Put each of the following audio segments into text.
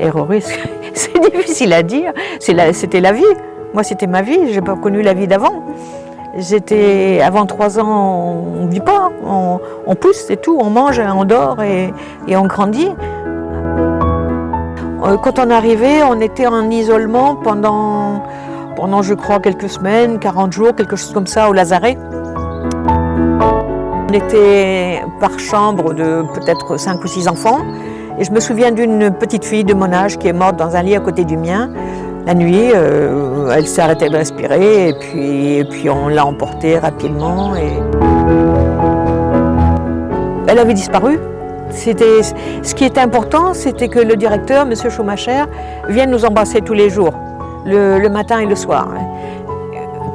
Héroris, c'est difficile à dire. C'était la vie. Moi, c'était ma vie. Je n'ai pas connu la vie d'avant. Avant 3 ans, on ne vit pas. On pousse, c'est tout. On mange, on dort et on grandit. Quand on arrivait, on était en isolement pendant, je crois, quelques semaines, 40 jours, quelque chose comme ça, au lazaret. On était par chambre de peut-être 5 ou 6 enfants. Et je me souviens d'une petite fille de mon âge qui est morte dans un lit à côté du mien. La nuit, elle s'est arrêtée de respirer et puis on l'a emportée rapidement. Elle avait disparu. Ce qui était important, c'était que le directeur, M. Schumacher, vienne nous embrasser tous les jours, le matin et le soir.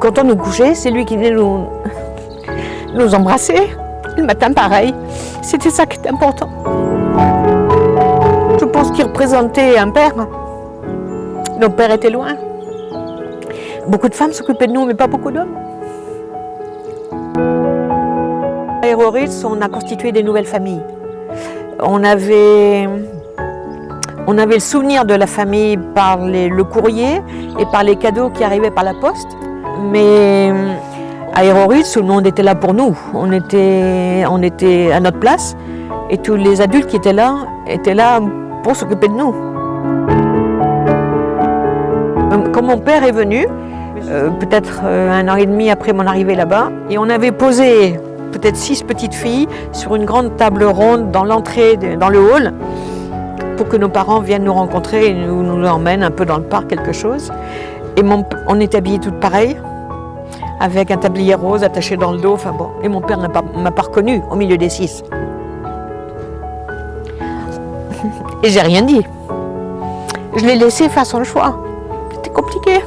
Quand on nous couchait, c'est lui qui venait nous embrasser. Le matin, pareil. C'était ça qui était important. Je pense qu'il représentait un père. Notre père était loin. Beaucoup de femmes s'occupaient de nous, mais pas beaucoup d'hommes. À Héroris, on a constitué des nouvelles familles. On avait le souvenir de la famille par le courrier et par les cadeaux qui arrivaient par la poste. Mais à Héroris, tout le monde était là pour nous. On était à notre place et tous les adultes qui étaient là pour s'occuper de nous. Quand mon père est venu, peut-être 1 an et demi après mon arrivée là-bas, et on avait posé peut-être 6 petites filles sur une grande table ronde dans l'entrée, dans le hall, pour que nos parents viennent nous rencontrer et nous emmènent un peu dans le parc, quelque chose. Et on était habillés toutes pareilles, avec un tablier rose attaché dans le dos. Enfin bon, et mon père ne m'a pas reconnue au milieu des 6. Et j'ai rien dit. Je l'ai laissé faire son choix. C'était compliqué.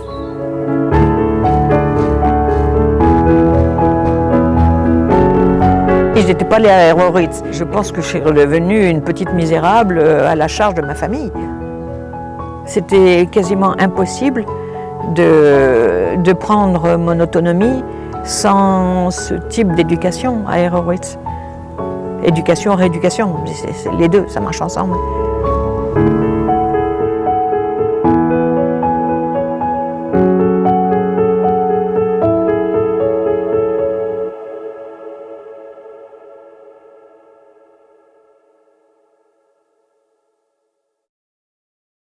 Je n'étais pas allée à Héroris. Je pense que je suis redevenue une petite misérable à la charge de ma famille. C'était quasiment impossible de prendre mon autonomie sans ce type d'éducation à Héroris. Éducation, rééducation, les deux, ça marche ensemble.